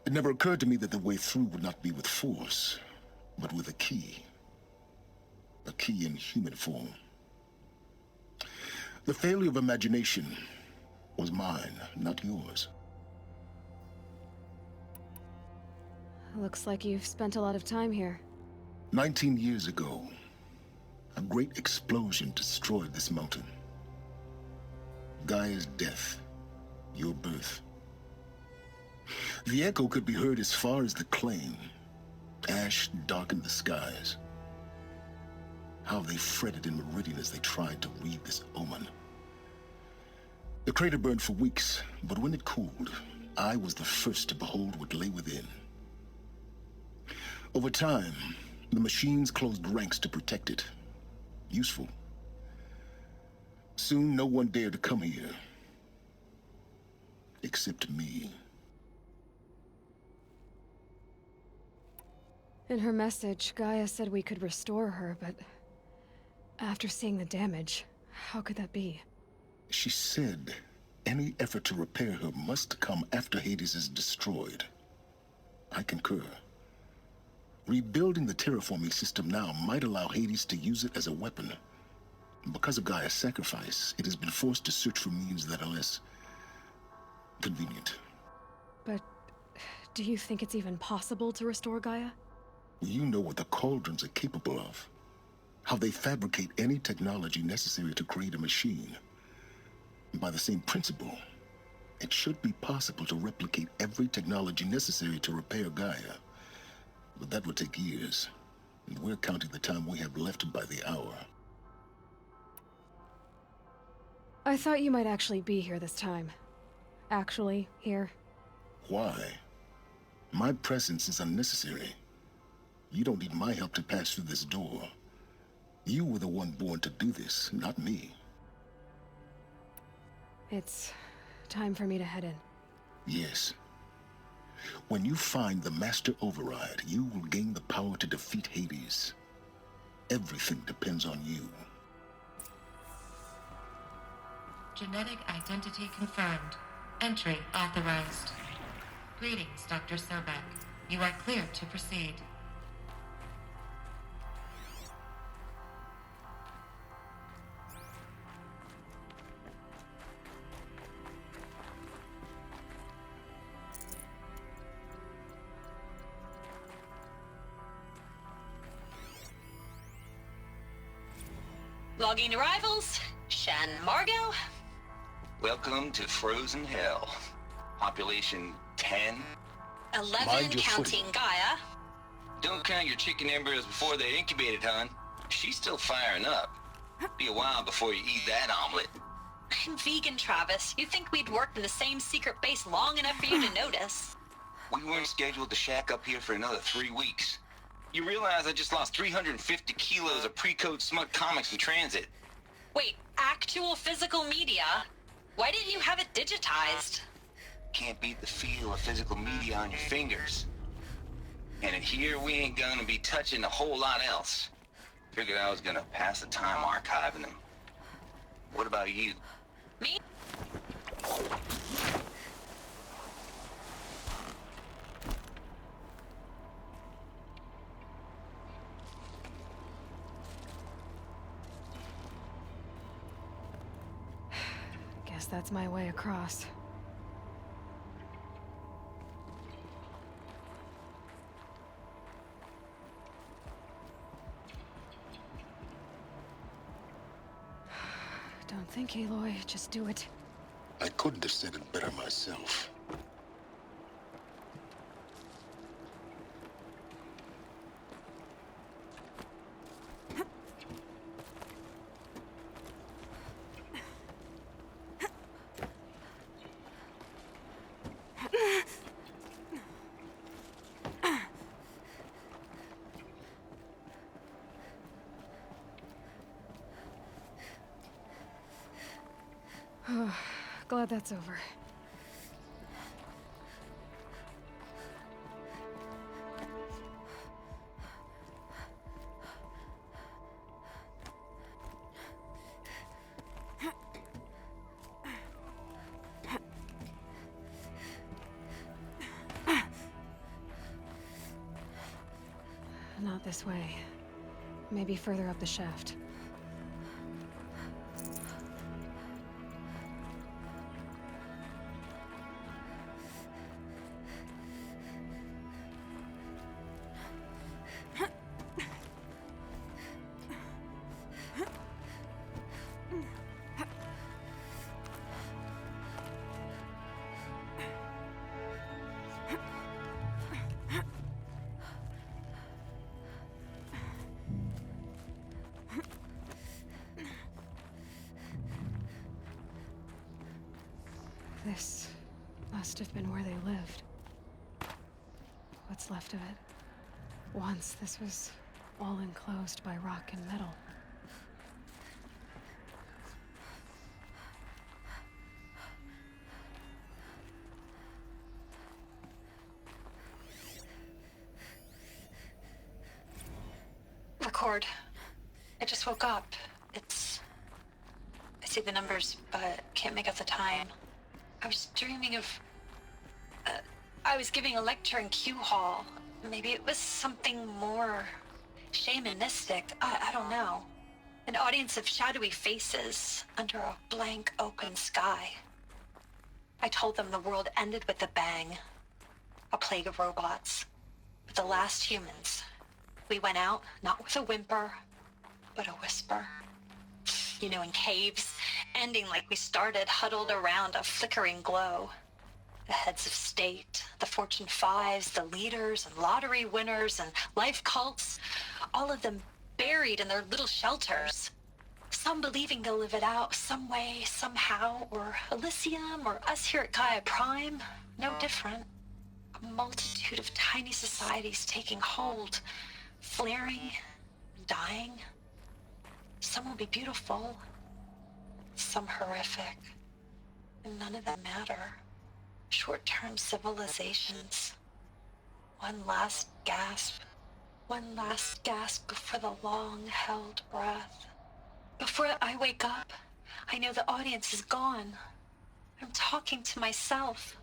It never occurred to me that the way through would not be with force, but with a key. A key in human form. The failure of imagination was mine, not yours. Looks like you've spent a lot of time here. 19 years ago, a great explosion destroyed this mountain. Gaia's death, your birth. The echo could be heard as far as the claim. Ash darkened the skies. How they fretted in meridian as they tried to read this omen. The crater burned for weeks, but when it cooled, I was the first to behold what lay within. Over time, the machines closed ranks to protect it. Useful. Soon, no one dared to come here. Except me. In her message, Gaia said we could restore her, but after seeing the damage, how could that be? She said any effort to repair her must come after Hades is destroyed. I concur. Rebuilding the terraforming system now might allow Hades to use it as a weapon. Because of Gaia's sacrifice, it has been forced to search for means that are less convenient. But do you think it's even possible to restore Gaia? You know what the cauldrons are capable of. How they fabricate any technology necessary to create a machine. By the same principle, it should be possible to replicate every technology necessary to repair Gaia. But that would take years, and we're counting the time we have left by the hour. I thought you might actually be here this time. Actually, here. Why? My presence is unnecessary. You don't need my help to pass through this door. You were the one born to do this, not me. It's time for me to head in. Yes. When you find the Master Override, you will gain the power to defeat Hades. Everything depends on you. Genetic identity confirmed. Entry authorized. Greetings, Dr. Sobeck. You are clear to proceed. Logging arrivals. Shan Margot. Welcome to Frozen Hell. Population 10. 11 Mind your counting footing. Gaia. Don't count your chicken embryos before they're incubated, hon. She's still firing up. Be a while before you eat that omelet. I'm vegan, Travis. You'd think we'd worked in the same secret base long enough for you to notice. We weren't scheduled to shack up here for another 3 weeks. You realize I just lost 350 kilos of pre-code smut comics in transit. Wait, actual physical media? Why didn't you have it digitized? Can't beat the feel of physical media on your fingers. And in here, we ain't gonna be touching a whole lot else. Figured I was gonna pass the time archiving them. What about you? Me? Guess that's my way across. Don't think, Aloy. Just do it. I couldn't have said it better myself. Glad that's over. Not this way. Maybe further up the shaft. This must have been where they lived. What's left of it. Once this was all enclosed by rock and metal. Record. I just woke up. I see the numbers, but can't make out the time. I was dreaming of... I was giving a lecture in Q Hall. Maybe it was something more shamanistic. I don't know. An audience of shadowy faces under a blank open sky. I told them the world ended with a bang. A plague of robots. But the last humans. We went out, not with a whimper, but a whisper. You know, in caves, ending like we started, huddled around a flickering glow. The heads of state, the Fortune 5s, the leaders and lottery winners and life cults, all of them buried in their little shelters. Some believing they'll live it out some way, somehow, or Elysium, or us here at Gaia Prime, no different. A multitude of tiny societies taking hold, flaring, dying. Some will be beautiful, some horrific, and none of them matter. Short-term civilizations. One last gasp before the long-held breath. Before I wake up, I know the audience is gone. I'm talking to myself,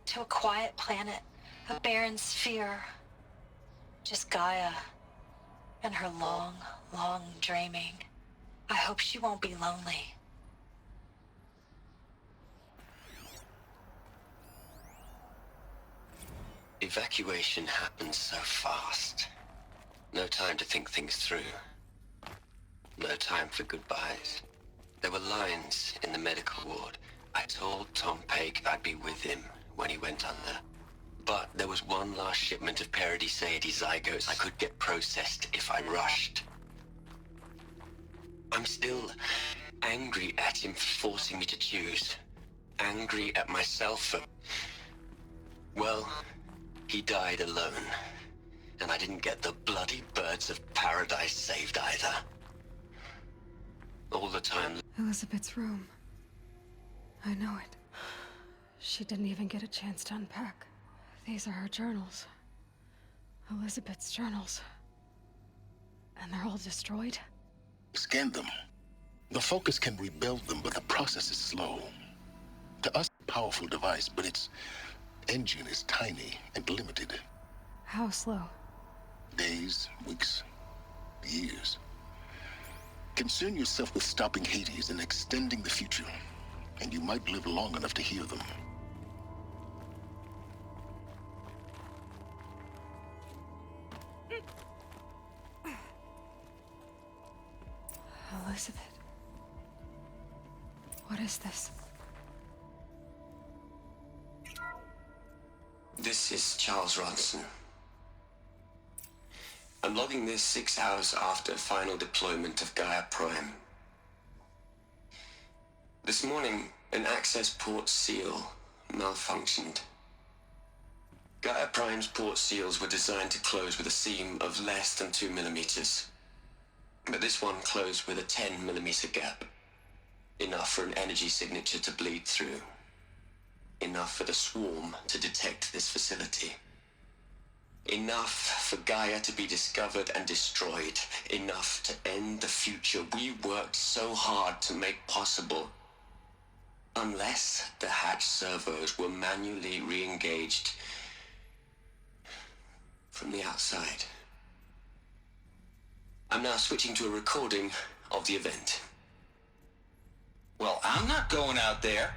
to a quiet planet, a barren sphere. Just Gaia and her long, long dreaming. I hope she won't be lonely. Evacuation happened so fast. No time to think things through. No time for goodbyes. There were lines in the medical ward. I told Tom Paik I'd be with him when he went under. But there was one last shipment of Paradis-Seidi zygotes I could get processed if I rushed. I'm still angry at him for forcing me to choose. Angry at myself for... Well, he died alone. And I didn't get the bloody birds of paradise saved either. All the time... Elizabeth's room. I know it. She didn't even get a chance to unpack. These are her journals. Elizabeth's journals. And they're all destroyed? Scan them. The Focus can rebuild them, but the process is slow. To us, a powerful device, but its engine is tiny and limited. How slow? Days, weeks, years. Concern yourself with stopping Hades and extending the future, and you might live long enough to hear them. Elizabeth. What is this? This is Charles Ronson. I'm logging this 6 hours after final deployment of Gaia Prime. This morning, an access port seal malfunctioned. Gaia Prime's port seals were designed to close with a seam of less than 2 millimeters. But this one closed with a 10 millimeter gap. Enough for an energy signature to bleed through. Enough for the swarm to detect this facility. Enough for Gaia to be discovered and destroyed. Enough to end the future we worked so hard to make possible. Unless the hatch servos were manually re-engaged from the outside. I'm now switching to a recording of the event. Well, I'm not going out there.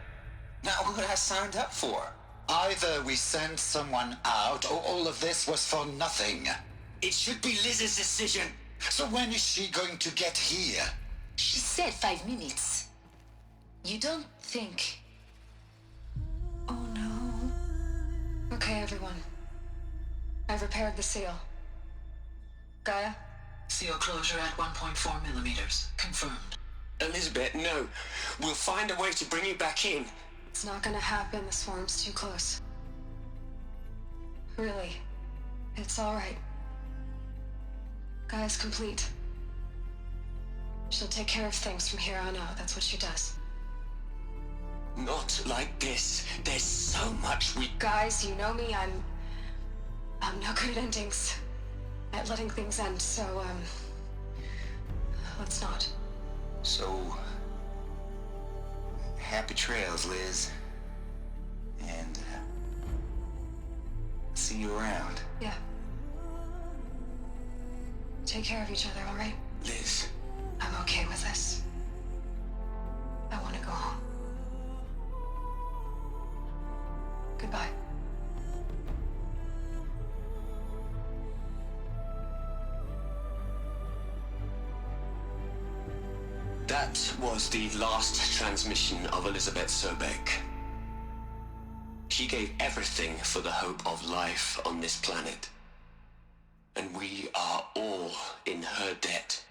Not what I signed up for. Either we send someone out, or all of this was for nothing. It should be Liz's decision. So when is she going to get here? She said 5 minutes. You don't think... Oh no. Okay, everyone. I've repaired the seal. Gaia? Seal closure at 1.4 millimeters. Confirmed. Elizabeth, no. We'll find a way to bring you back in. It's not gonna happen. The swarm's too close. Really. It's alright. Gaia's complete. She'll take care of things from here on out. That's what she does. Not like this. There's so much we... Guys, you know me. I'm no good at endings. At letting things end, so, let's not. So, happy trails, Liz. And, see you around. Yeah. Take care of each other, alright? Liz. I'm okay with this. I want to go home. Goodbye. That was the last transmission of Elizabeth Sobeck. She gave everything for the hope of life on this planet. And we are all in her debt.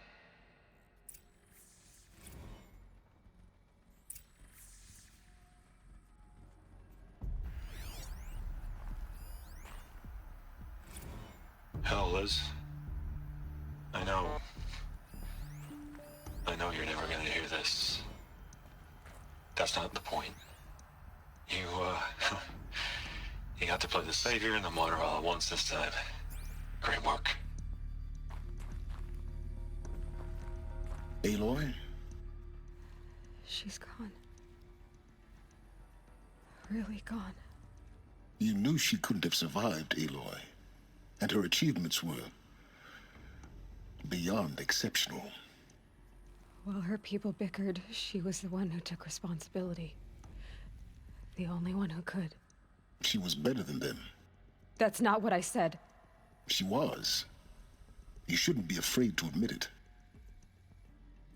Hell, Liz. I know you're never gonna hear this. That's not the point. You got to play the savior and the martyr all at once this time. Great work. Aloy? She's gone. Really gone. You knew she couldn't have survived, Aloy. And her achievements were beyond exceptional. While her people bickered, she was the one who took responsibility. The only one who could. She was better than them. That's not what I said. She was. You shouldn't be afraid to admit it.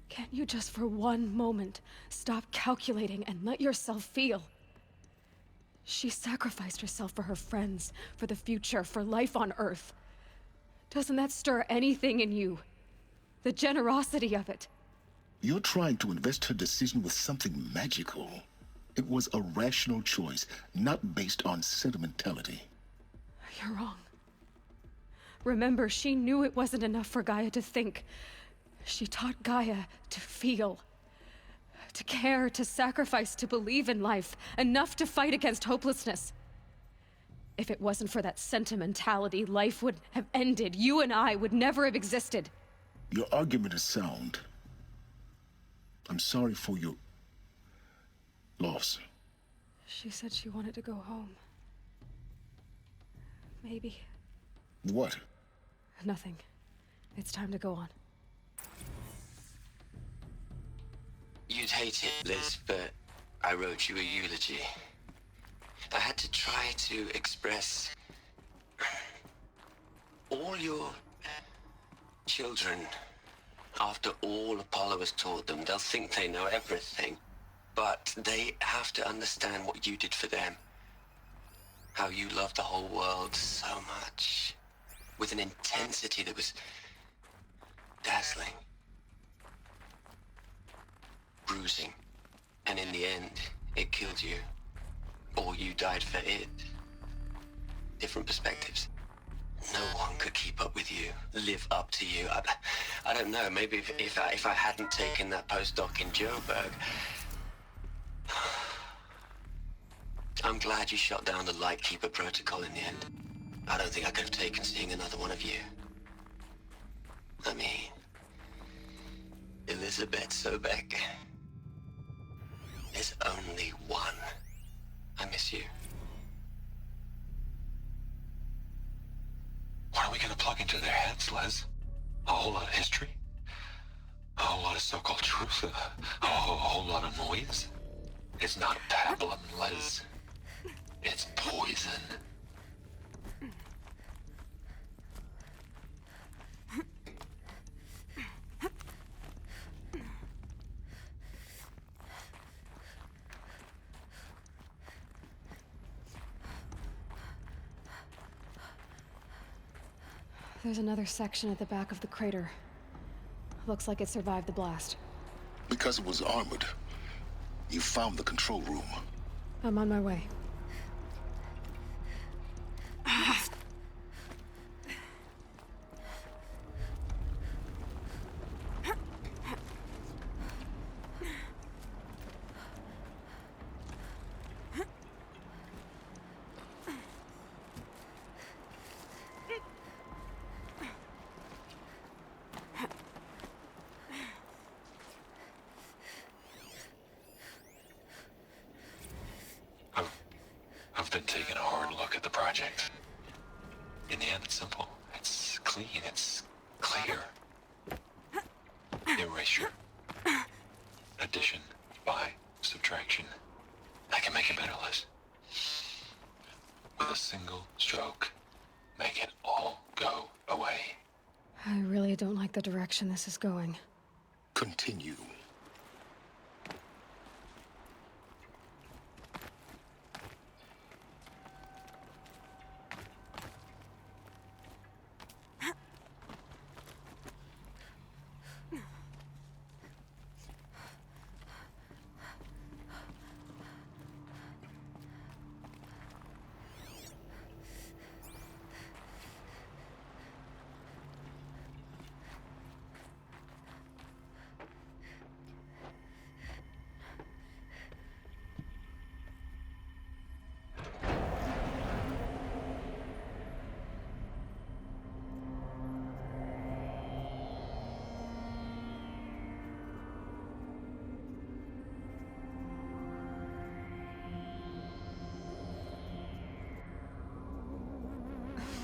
Can't you just for one moment stop calculating and let yourself feel? She sacrificed herself for her friends, for the future, for life on Earth. Doesn't that stir anything in you? The generosity of it. You're trying to invest her decision with something magical. It was a rational choice, not based on sentimentality. You're wrong. Remember, she knew it wasn't enough for Gaia to think. She taught Gaia to feel. To care, to sacrifice, to believe in life. Enough to fight against hopelessness. If it wasn't for that sentimentality, life would have ended. You and I would never have existed. Your argument is sound. I'm sorry for your loss. She said she wanted to go home. Maybe. What? Nothing. It's time to go on. You'd hate it, Liz, but I wrote you a eulogy. I had to try to express all your children. After all Apollo has taught them, they'll think they know everything. But they have to understand what you did for them. How you loved the whole world so much. With an intensity that was dazzling. Bruising. And in the end, it killed you. Or you died for it. Different perspectives. No one could keep up with you, live up to you. I don't know, maybe if I hadn't taken that postdoc in Joburg. I'm glad you shot down the Lightkeeper protocol in the end. I don't think I could have taken seeing another one of you. I mean, Elizabeth Sobeck. There's only one. I miss you. What are we gonna plug into their heads, Liz? A whole lot of history? A whole lot of so-called truth? A whole lot of noise? It's not pablum, Les. It's poison. There's another section at the back of the crater. Looks like it survived the blast. Because it was armored, you found the control room. I'm on my way. I've been taking a hard look at the project. In the end, it's simple. It's clean. It's clear. Erasure. Addition. By. Subtraction. I can make it better, Liz. With a single stroke, make it all go away. I really don't like the direction this is going. Continue.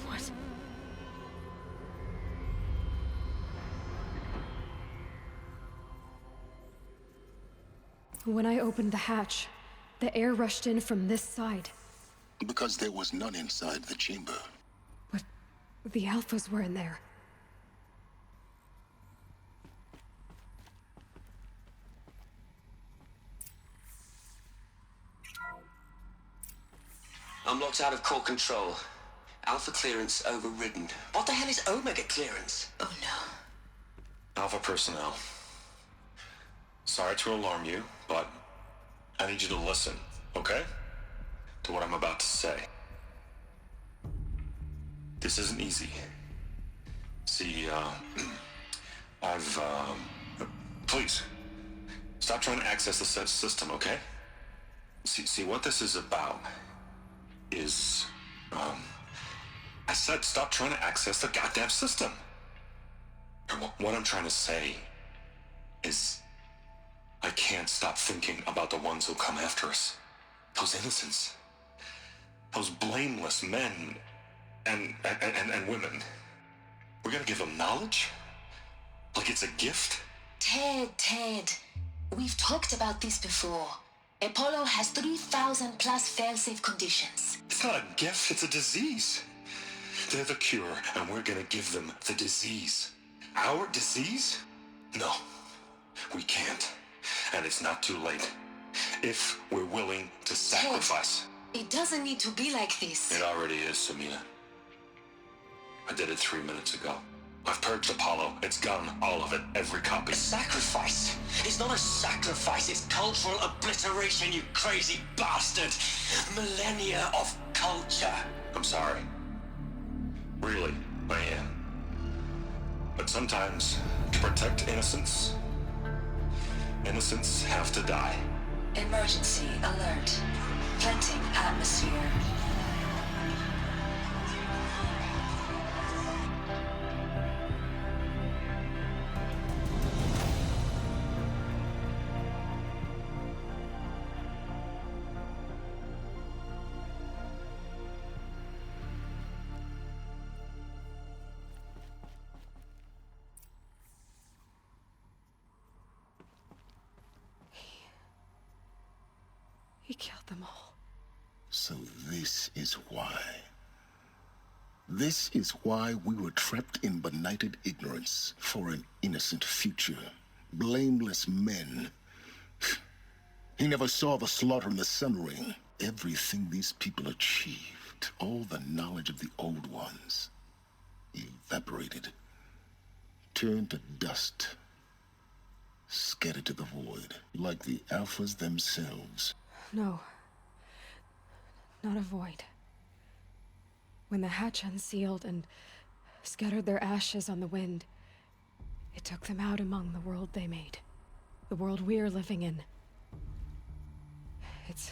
What? When I opened the hatch, the air rushed in from this side. Because there was none inside the chamber. But the Alphas were in there. I'm locked out of core control. Alpha clearance overridden. What the hell is Omega clearance? Oh no. Alpha personnel. Sorry to alarm you, but I need you to listen, okay? To what I'm about to say. This isn't easy. See, please, stop trying to access the system, okay? See, what this is about is, I said stop trying to access the goddamn system. What I'm trying to say is, I can't stop thinking about the ones who come after us. Those innocents. Those blameless men and women. We're gonna give them knowledge? Like it's a gift? Ted. We've talked about this before. Apollo has 3,000 plus fail-safe conditions. It's not a gift, it's a disease. They're the cure, and we're gonna give them the disease. Our disease? No, we can't. And it's not too late. If we're willing to sacrifice. It doesn't need to be like this. It already is, Samina. I did it 3 minutes ago. I've purged Apollo. It's gone, all of it, every copy. A sacrifice? It's not a sacrifice, it's cultural obliteration, you crazy bastard! Millennia of culture! I'm sorry. Really, I am. But sometimes, to protect innocence, innocents have to die. Emergency alert. Planting atmosphere. killed them all. So this is why. This is why we were trapped in benighted ignorance for an innocent future. Blameless men. He never saw the slaughter in the Sun Ring. Everything these people achieved, all the knowledge of the old ones, evaporated, turned to dust, scattered to the void, like the Alphas themselves. No. Not a void. When the hatch unsealed and scattered their ashes on the wind, it took them out among the world they made. The world we're living in. It's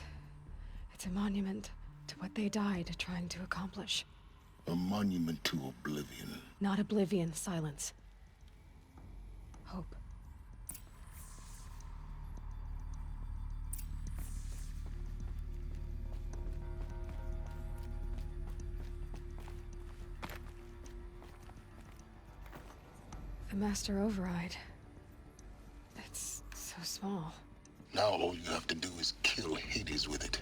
a monument to what they died trying to accomplish. A monument to oblivion. Not oblivion, Sylens. Hope. The Master Override. It's so small. Now all you have to do is kill Hades with it.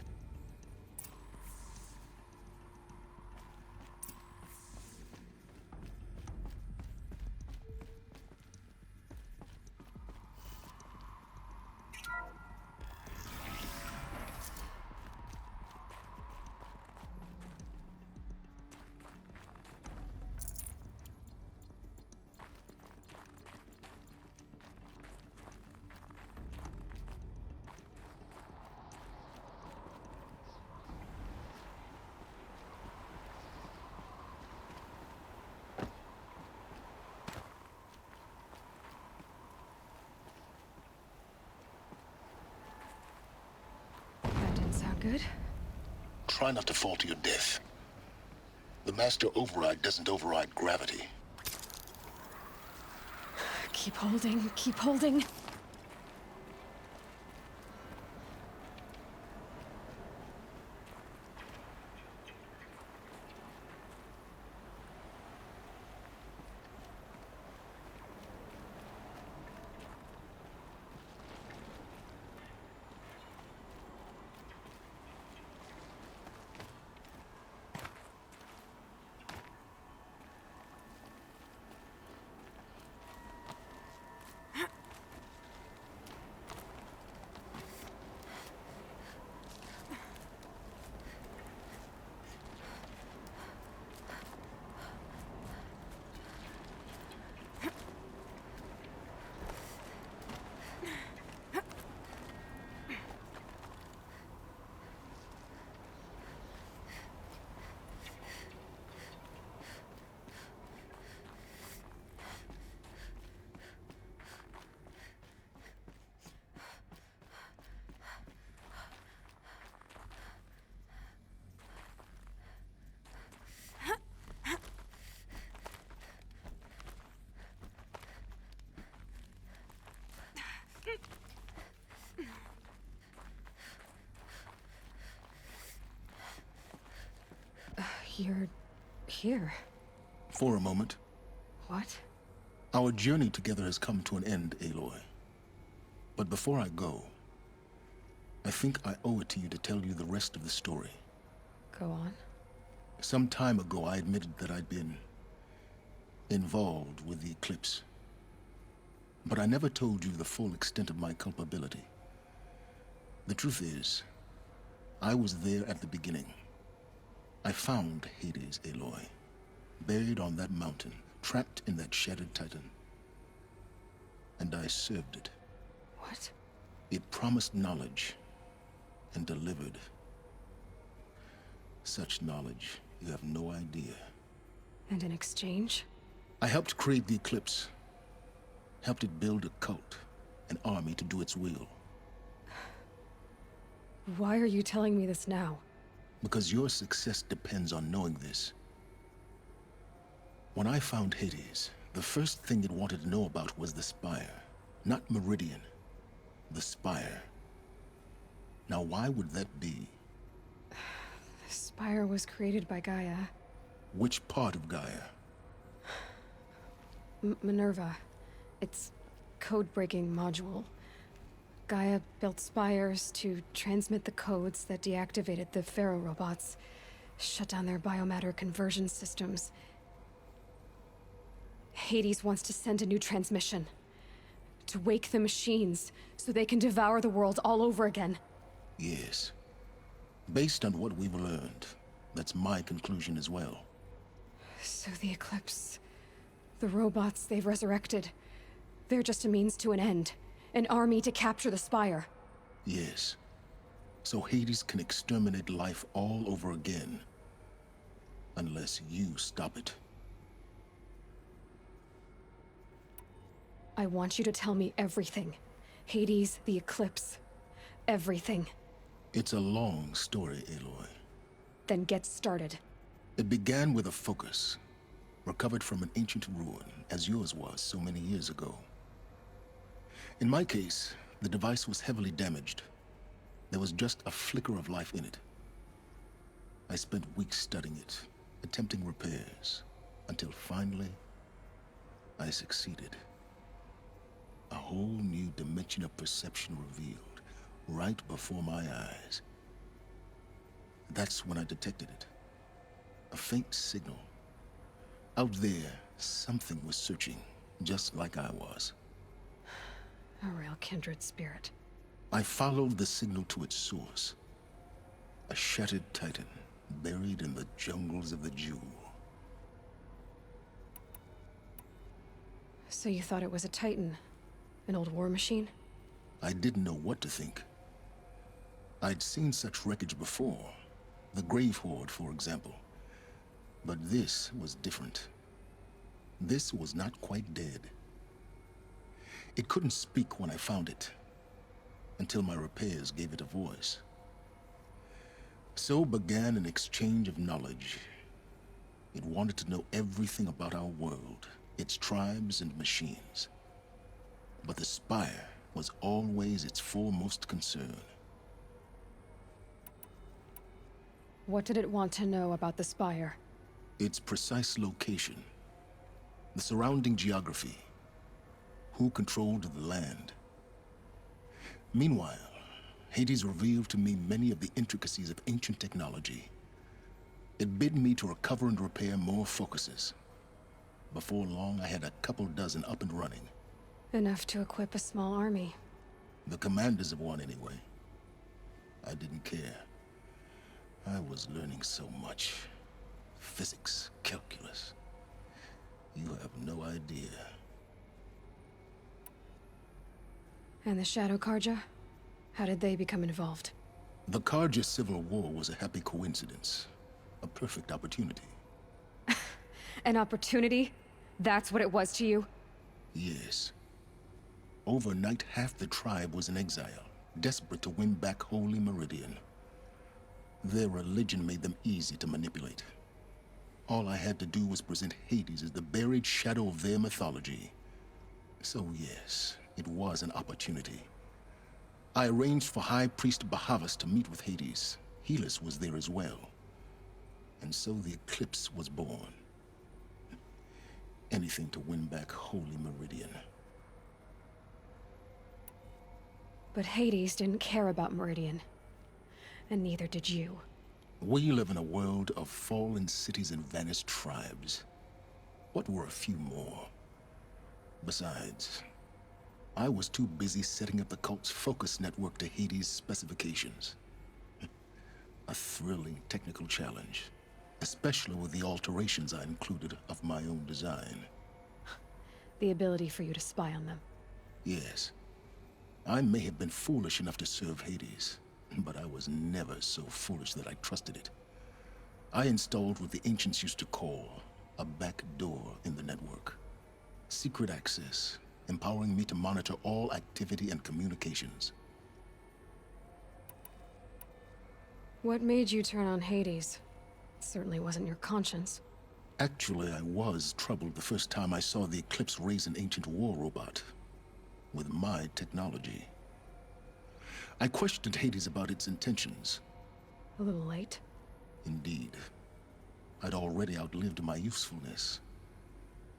Sound good? Try not to fall to your death. The Master Override doesn't override gravity. Keep holding, keep holding. You're here. For a moment. What? Our journey together has come to an end, Aloy. But before I go, I think I owe it to you to tell you the rest of the story. Go on. Some time ago, I admitted that I'd been involved with the eclipse. But I never told you the full extent of my culpability. The truth is, I was there at the beginning. I found Hades, Aloy, buried on that mountain, trapped in that shattered titan. And I served it. What? It promised knowledge and delivered. Such knowledge, you have no idea. And in exchange? I helped create the eclipse. Helped it build a cult, an army to do its will. Why are you telling me this now? Because your success depends on knowing this. When I found Hades, the first thing it wanted to know about was the Spire. Not Meridian. The Spire. Now why would that be? The Spire was created by Gaia. Which part of Gaia? Minerva. Its code-breaking module. Gaia built spires to transmit the codes that deactivated the Pharaoh robots, shut down their biomatter conversion systems. Hades wants to send a new transmission. To wake the machines, so they can devour the world all over again. Yes. Based on what we've learned, that's my conclusion as well. So the Eclipse... the robots they've resurrected... they're just a means to an end. An army to capture the Spire. Yes. So Hades can exterminate life all over again. Unless you stop it. I want you to tell me everything. Hades, the Eclipse. Everything. It's a long story, Aloy. Then get started. It began with a focus, recovered from an ancient ruin, as yours was so many years ago. In my case, the device was heavily damaged. There was just a flicker of life in it. I spent weeks studying it, attempting repairs, until finally, I succeeded. A whole new dimension of perception revealed, right before my eyes. That's when I detected it. A faint signal. Out there, something was searching, just like I was. A real kindred spirit. I followed the signal to its source. A shattered titan, buried in the jungles of the Jewel. So you thought it was a titan? An old war machine? I didn't know what to think. I'd seen such wreckage before. The Grave Horde, for example. But this was different. This was not quite dead. It couldn't speak when I found it, until my repairs gave it a voice. So began an exchange of knowledge. It wanted to know everything about our world, its tribes and machines. But the Spire was always its foremost concern. What did it want to know about the Spire? Its precise location, the surrounding geography, who controlled the land. Meanwhile, Hades revealed to me many of the intricacies of ancient technology. It bid me to recover and repair more focuses. Before long, I had a couple dozen up and running. Enough to equip a small army. The commanders of one, anyway. I didn't care. I was learning so much. Physics, calculus. You have no idea. And the Shadow Karja? How did they become involved? The Karja Civil War was a happy coincidence. A perfect opportunity. An opportunity? That's what it was to you? Yes. Overnight, half the tribe was in exile, desperate to win back Holy Meridian. Their religion made them easy to manipulate. All I had to do was present Hades as the buried shadow of their mythology. So yes, it was an opportunity. I arranged for High Priest Bahavas to meet with Hades. Helis was there as well. And so the Eclipse was born. Anything to win back Holy Meridian. But Hades didn't care about Meridian. And neither did you. We live in a world of fallen cities and vanished tribes. What were a few more? Besides, I was too busy setting up the cult's focus network to Hades' specifications. A thrilling technical challenge, especially with the alterations I included of my own design. The ability for you to spy on them. Yes. I may have been foolish enough to serve Hades, but I was never so foolish that I trusted it. I installed what the ancients used to call a back door in the network. Secret access, empowering me to monitor all activity and communications. What made you turn on Hades? It certainly wasn't your conscience. Actually, I was troubled the first time I saw the Eclipse raise an ancient war robot. With my technology. I questioned Hades about its intentions. A little late? Indeed. I'd already outlived my usefulness.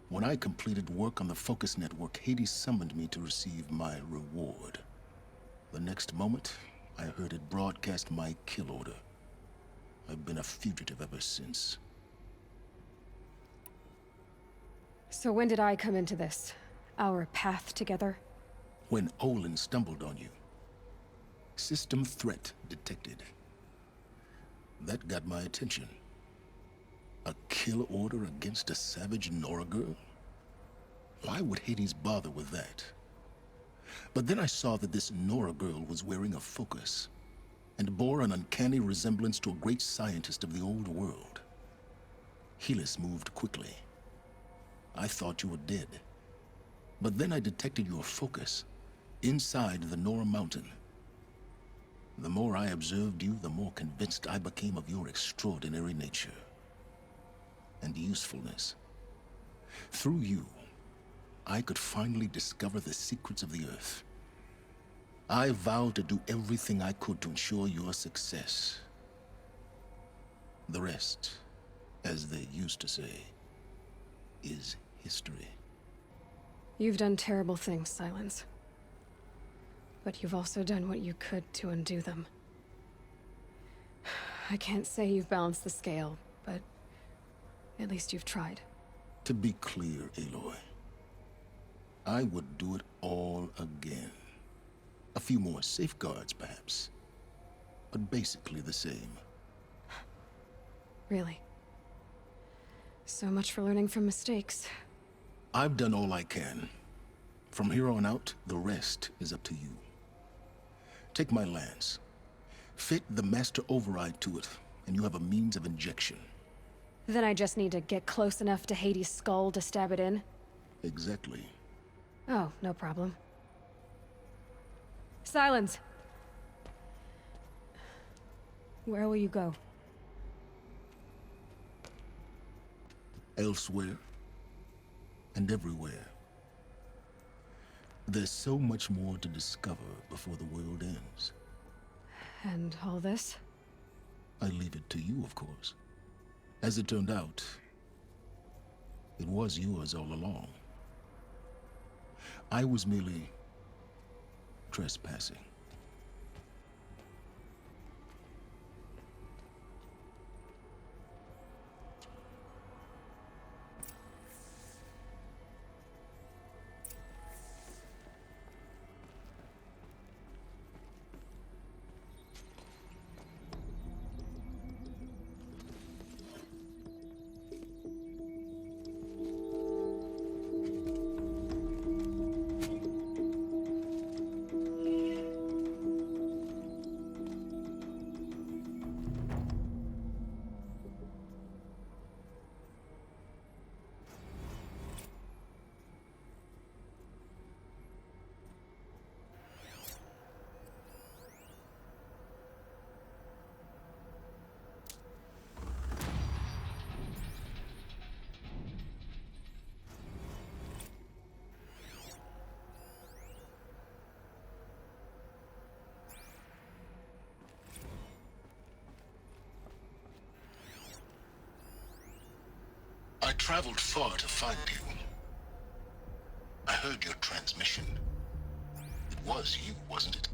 When I completed work on the Focus Network, Hades summoned me to receive my reward. The next moment, I heard it broadcast my kill order. I've been a fugitive ever since. So when did I come into this? Our path together? When Olin stumbled on you. System threat detected. That got my attention. A kill order against a savage Nora girl? Why would Hades bother with that? But then I saw that this Nora girl was wearing a focus, and bore an uncanny resemblance to a great scientist of the old world. Helis moved quickly. I thought you were dead. But then I detected your focus, inside the Nora mountain. The more I observed you, the more convinced I became of your extraordinary nature and usefulness. Through you, I could finally discover the secrets of the Earth. I vowed to do everything I could to ensure your success. The rest, as they used to say, is history. You've done terrible things, Sylens. But you've also done what you could to undo them. I can't say you've balanced the scale, but at least you've tried. To be clear, Aloy, I would do it all again. A few more safeguards, perhaps, but basically the same. Really? So much for learning from mistakes. I've done all I can. From here on out, the rest is up to you. Take my lance. Fit the master override to it, and you have a means of injection. Then I just need to get close enough to Hades' skull to stab it in? Exactly. Oh, no problem. Sylens! Where will you go? Elsewhere. And everywhere. There's so much more to discover before the world ends. And all this? I leave it to you, of course. As it turned out, it was yours all along. I was merely trespassing. I traveled far to find you. I heard your transmission. It was you, wasn't it?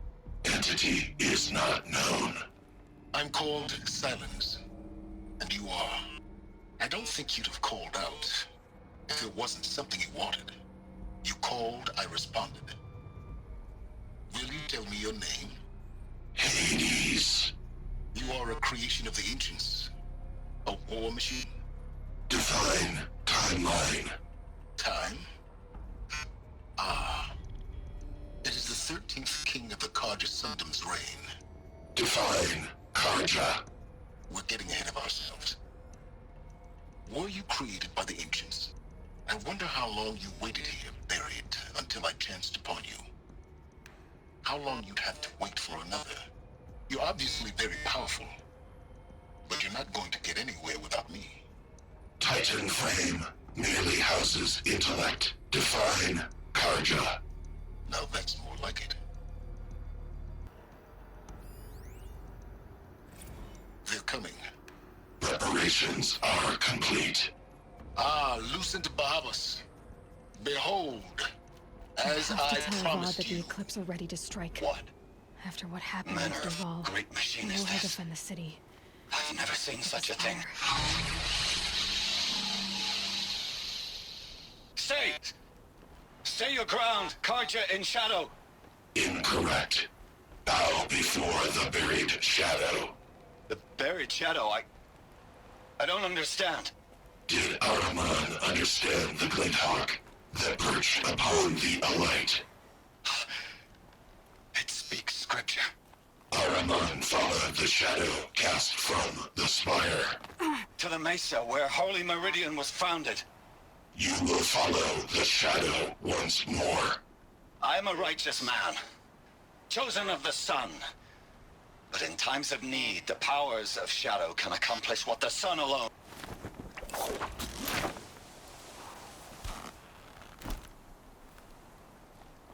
Entity is not known. I'm called Sylens, and you are. I don't think you'd have called out if it wasn't something you wanted. You called, I responded. Will you tell me your name? Hades. You are a creation of the ancients. A war machine? Define timeline. Time? Ah. It is the 13th king of the Karja Sundam's reign. Define Karja. We're getting ahead of ourselves. Were you created by the ancients? I wonder how long you waited here, buried, until I chanced upon you. How long you'd have to wait for another. You're obviously very powerful, but you're not going to get anywhere without me. Titan frame merely houses intellect. Define Karja. Now that's more like it. They're coming. Preparations are complete. Ah, Lucent Bahavas. Behold, as I have to tell Rod promised that the you. eclipse are ready to strike. What? After what happened Men with are Duval, great no machinists. he'll defend the city. I've never seen such a thing. Stay! Stay your ground, Carja in shadow! Incorrect. Bow before the buried shadow. The buried shadow, I don't understand. Did Araman understand the glint hawk that perched upon the alight? It speaks scripture. Araman followed the shadow cast from the spire. To the mesa where Holy Meridian was founded. You will follow the shadow once more. I am a righteous man, chosen of the sun. But in times of need, the powers of shadow can accomplish what the sun alone